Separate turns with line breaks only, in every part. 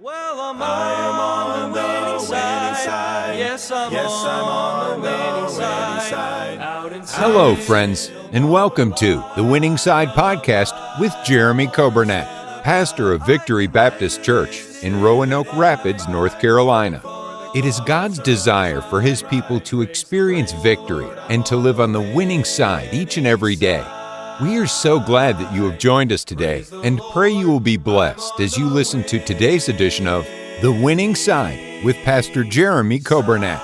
Well, I'm on the winning side. Yes, I'm on the winning side.
Hello, friends, and welcome to the Winning Side Podcast with Jeremy Coburnett, pastor of Victory Baptist Church in Roanoke Rapids, North Carolina. It is God's desire for His people to experience victory and to live on the winning side each and every day. We are so glad that you have joined us today and pray you will be blessed as you listen to today's edition of The Winning Side with Pastor Jeremy Coburnett.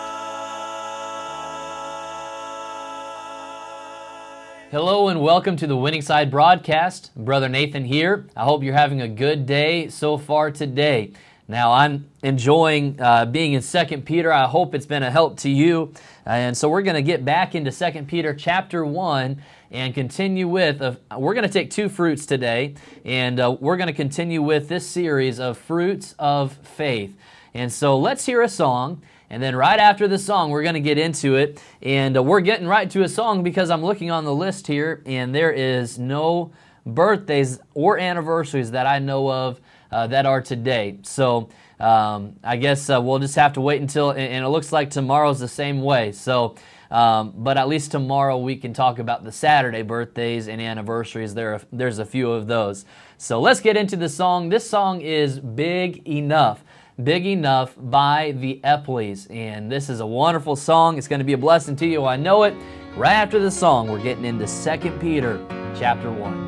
Hello and welcome to the Winning Side broadcast. Brother Nathan here. I hope you're having a good day so far today. Now, I'm enjoying being in 2 Peter. I hope it's been a help to you. And so we're going to get back into 2 Peter chapter 1 and continue with, we're going to take two fruits today, and we're going to continue with this series of fruits of faith. And so let's hear a song, and then right after the song, we're going to get into it. And we're getting right to a song because I'm looking on the list here, and there is no birthdays or anniversaries that I know of that are today. So I guess we'll just have to wait until, and it looks like tomorrow's the same way. So, but at least tomorrow we can talk about the Saturday birthdays and anniversaries. There's a few of those. So let's get into the song. This song is Big Enough. Big Enough by the Epleys. And this is a wonderful song. It's going to be a blessing to you. I know it. Right after the song, we're getting into 2 Peter chapter 1.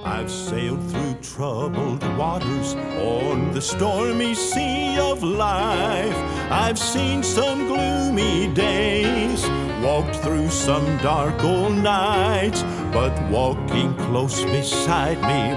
I've sailed through troubled waters on the stormy sea of life. I've seen some gloomy days, walked through some dark old nights, but walking close beside me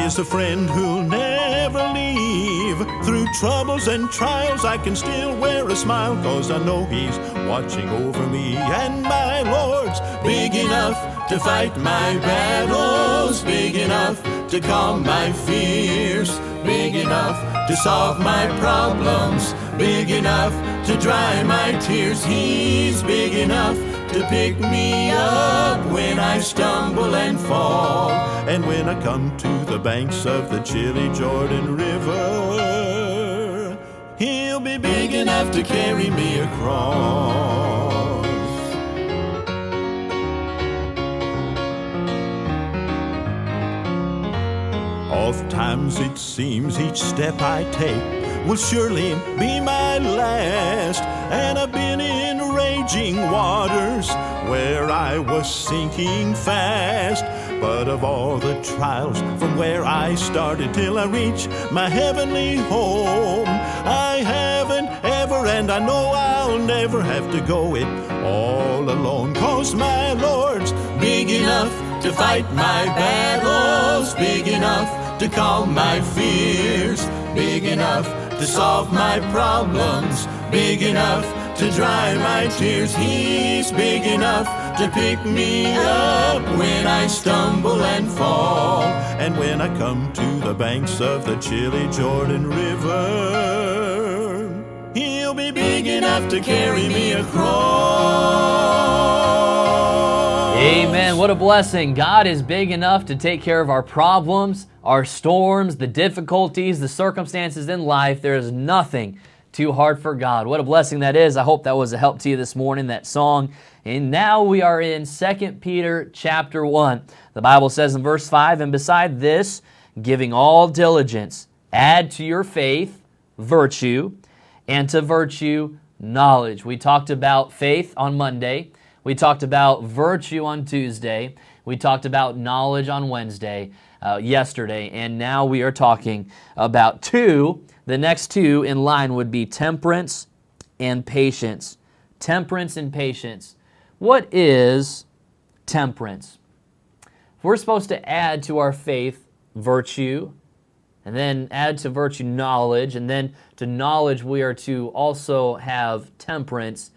is a friend who'll never leave. Through troubles and trials I can still wear a smile, 'cause I know He's watching over me. And my Lord's big enough to fight my battles, big enough to calm my fears, big enough to solve my problems, big enough to dry my tears. He's big enough to pick me up when I stumble and fall. And when I come to the banks of the chilly Jordan River, He'll be big enough to carry me across. Oftentimes it seems each step I take will surely be my last, and I've been in raging waters where I was sinking fast. But of all the trials from where I started till I reach my heavenly home, I haven't ever, and I know I'll never have to go it all alone. 'Cause my Lord's big enough to fight my battles, big enough to calm my fears, big enough to solve my problems, big enough to dry my tears. He's big enough to pick me up when I stumble and fall. And when I come to the banks of the chilly Jordan River, He'll be big enough to carry me across.
Amen. What a blessing. God is big enough to take care of our problems, our storms, the difficulties, the circumstances in life. There is nothing too hard for God. What a blessing that is. I hope that was a help to you this morning, that song. And now we are in 2 Peter chapter 1. The Bible says in verse 5, "And beside this, giving all diligence, add to your faith virtue, and to virtue knowledge." We talked about faith on Monday. We talked about virtue on Tuesday. We talked about knowledge on Wednesday, yesterday. And now we are talking about two. The next two in line would be temperance and patience. Temperance and patience. What is temperance? If we're supposed to add to our faith virtue, and then add to virtue knowledge, and then to knowledge we are to also have temperance,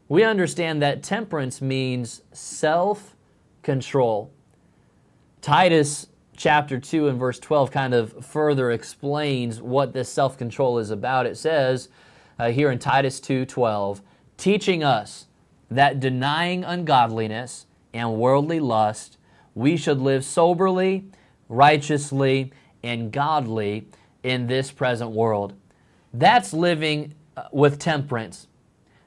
we understand that temperance means self-control. Titus chapter 2 and verse 12 kind of further explains what this self-control is about. It says here in Titus 2:12, "Teaching us that denying ungodliness and worldly lust, we should live soberly, righteously, and godly in this present world. That's living with temperance.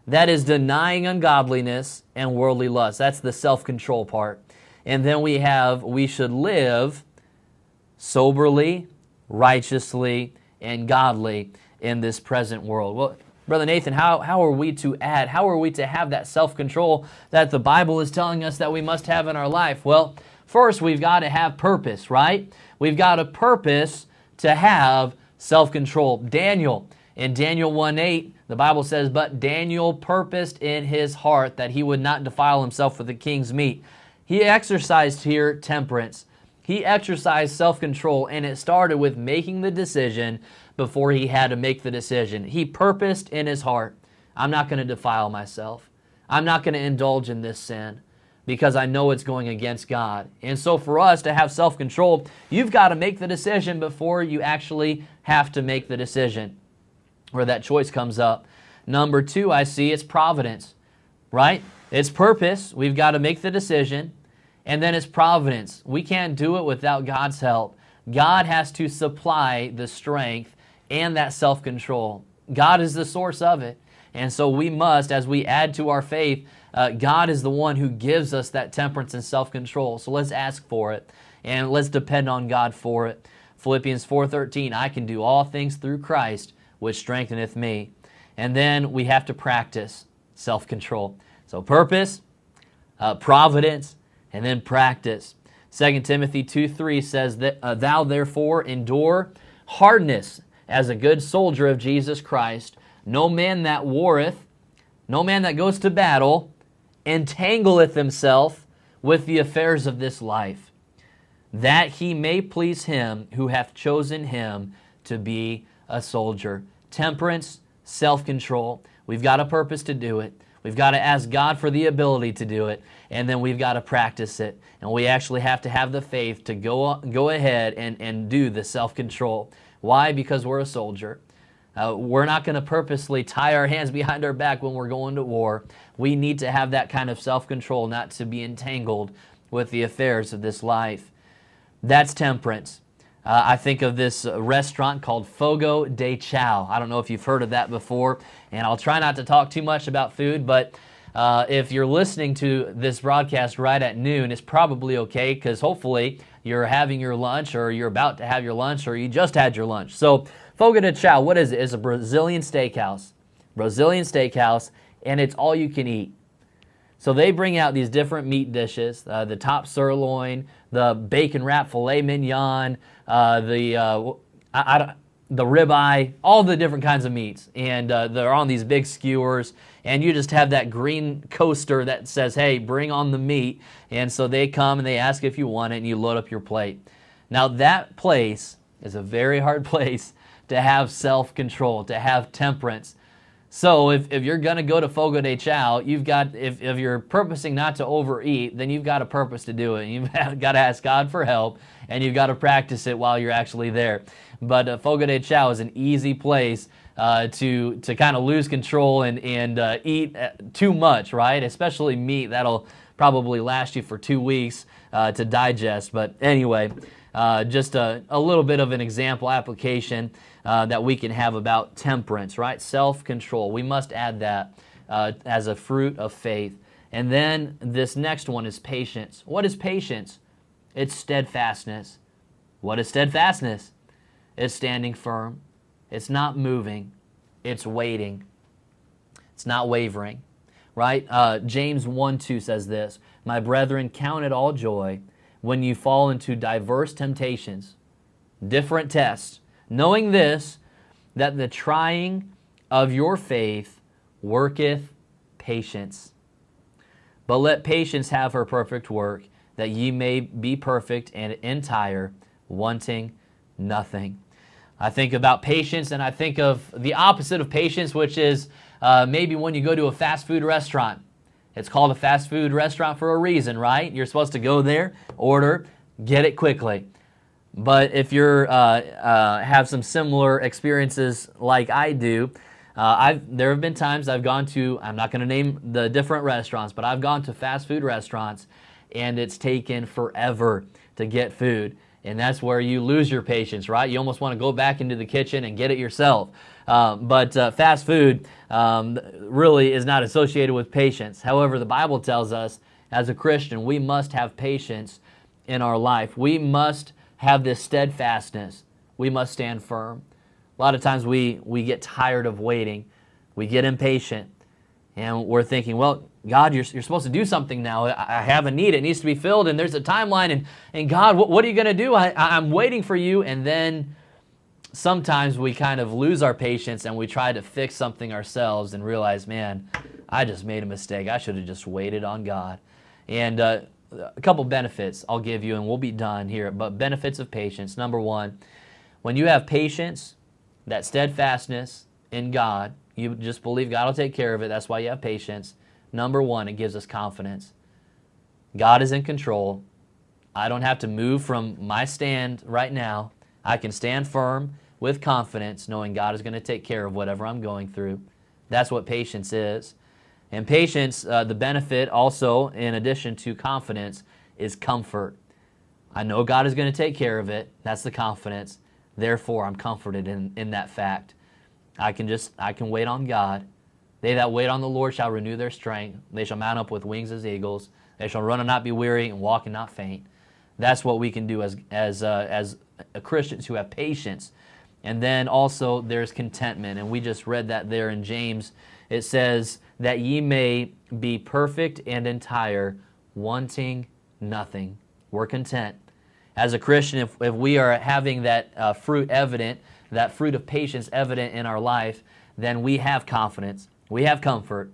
That is denying ungodliness and worldly lust. That's the self-control part. And then we should live soberly, righteously, and godly in this present world. Well, Brother Nathan, how are we to have that self-control that the Bible is telling us that we must have in our life? Well, first we've got to have purpose, right? We've got a purpose to have self-control. Daniel, in Daniel 1:8, the Bible says, "But Daniel purposed in his heart that he would not defile himself with the king's meat." He exercised here temperance. He exercised self-control, and it started with making the decision before he had to make the decision. He purposed in his heart, I'm not going to defile myself. I'm not going to indulge in this sin because I know it's going against God. And so for us to have self-control, you've got to make the decision before you actually have to make the decision, where that choice comes up. Number two, I see it's providence, right? It's purpose. We've got to make the decision. And then it's providence. We can't do it without God's help. God has to supply the strength and that self-control. God is the source of it. And so we must, as we add to our faith, God is the one who gives us that temperance and self-control. So let's ask for it, and let's depend on God for it. Philippians 4:13, I can do all things through Christ, which strengtheneth me. And then we have to practice self-control. So purpose, providence, and then practice. 2 Timothy 2:3 says that thou therefore endure hardness as a good soldier of Jesus Christ. No man that warreth, no man that goes to battle, entangleth himself with the affairs of this life, that he may please him who hath chosen him to be a soldier. Temperance, self-control. We've got a purpose to do it. We've got to ask God for the ability to do it, and then we've got to practice it. And we actually have to have the faith to go ahead and do the self-control. Why? Because we're a soldier. We're not going to purposely tie our hands behind our back when we're going to war. We need to have that kind of self-control, not to be entangled with the affairs of this life. That's temperance. I think of this restaurant called Fogo de Chao. I don't know if you've heard of that before, and I'll try not to talk too much about food, but if you're listening to this broadcast right at noon, it's probably okay, because hopefully you're having your lunch, or you're about to have your lunch, or you just had your lunch. So Fogo de Chao, what is it? It's a Brazilian steakhouse. And it's all you can eat. So they bring out these different meat dishes, the top sirloin, the bacon wrapped filet mignon, the ribeye, all the different kinds of meats. And they're on these big skewers, and you just have that green coaster that says, hey, bring on the meat. And so they come and they ask if you want it, and you load up your plate. Now that place is a very hard place to have self-control, to have temperance. So if you're going to go to Fogo de Chao, you've got, if you're purposing not to overeat, then you've got a purpose to do it. You've got to ask God for help, and you've got to practice it while you're actually there. But Fogo de Chao is an easy place to kind of lose control and eat too much, right? Especially meat. That'll probably last you for 2 weeks to digest. But anyway, just a little bit of an example application that we can have about temperance, right? Self-control. We must add that as a fruit of faith. And then this next one is patience. What is patience? It's steadfastness. What is steadfastness? It's standing firm. It's not moving. It's waiting. It's not wavering, right? James 1:2 says this, my brethren, count it all joy when you fall into diverse temptations, different tests, knowing this, that the trying of your faith worketh patience. But let patience have her perfect work, that ye may be perfect and entire, wanting nothing. I think about patience, and I think of the opposite of patience, which is maybe when you go to a fast food restaurant. It's called a fast food restaurant for a reason, right? You're supposed to go there, order, get it quickly. But if you're have some similar experiences like I do, there have been times I've gone to, I'm not going to name the different restaurants, but I've gone to fast food restaurants, and it's taken forever to get food. And that's where you lose your patience, right? You almost want to go back into the kitchen and get it yourself. But fast food really is not associated with patience. However, the Bible tells us as a Christian, we must have patience in our life. We must have this steadfastness. We must stand firm. A lot of times we get tired of waiting. We get impatient. And we're thinking, well, God, you're supposed to do something now. I have a need. It needs to be filled, and there's a timeline. And God, what are you going to do? I'm waiting for you. And then sometimes we kind of lose our patience, and we try to fix something ourselves and realize, man, I just made a mistake. I should have just waited on God. And a couple benefits I'll give you, and we'll be done here. But benefits of patience. Number one, when you have patience, that steadfastness in God, you just believe God will take care of it. That's why you have patience. Number one, it gives us confidence. God is in control. I don't have to move from my stand right now. I can stand firm with confidence, knowing God is going to take care of whatever I'm going through. That's what patience is. And patience, the benefit also, in addition to confidence, is comfort. I know God is going to take care of it. That's the confidence. Therefore, I'm comforted in that fact. I can wait on God. They that wait on the Lord shall renew their strength. They shall mount up with wings as eagles. They shall run and not be weary, and walk and not faint. That's what we can do as Christians who have patience. And then also there's contentment, and we just read that there in James. It says that ye may be perfect and entire, wanting nothing. We're content. As a Christian, if we are having that fruit evident, that fruit of patience evident in our life, then we have confidence, we have comfort,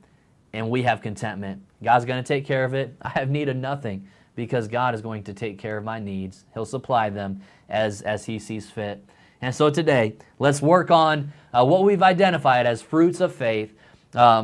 and we have contentment. God's going to take care of it. I have need of nothing because God is going to take care of my needs. He'll supply them as He sees fit. And so today, let's work on what we've identified as fruits of faith.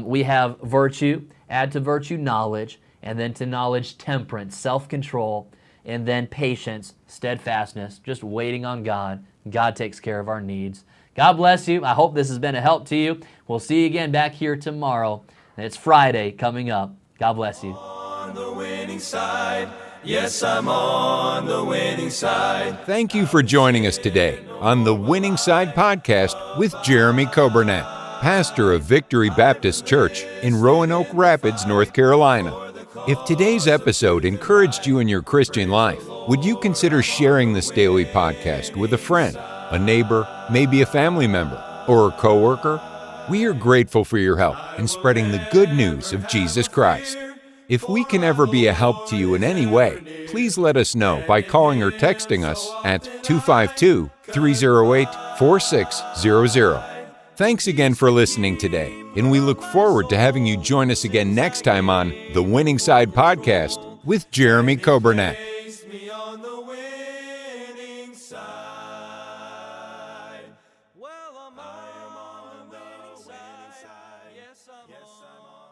We have virtue, add to virtue knowledge, and then to knowledge temperance, self-control, and then patience, steadfastness, just waiting on God. God takes care of our needs. God bless you. I hope this has been a help to you. We'll see you again back here tomorrow. And it's Friday coming up. God bless you.
On the winning side. Yes, I'm on the winning side.
Thank you for joining us today on the Winning Side Podcast with Jeremy Coburnett, pastor of Victory Baptist Church in Roanoke Rapids, North Carolina. If today's episode encouraged you in your Christian life, would you consider sharing this daily podcast with a friend, a neighbor, maybe a family member, or a coworker? We are grateful for your help in spreading the good news of Jesus Christ. If we can ever be a help to you in any way, please let us know by calling or texting us at 252-308-4600. Thanks again for listening today, and we look forward to having you join us again next time on the Winning Side Podcast with Jeremy Coburnett.
Place me on the winning side. Well, I am on the winning side. Yes, I'm on.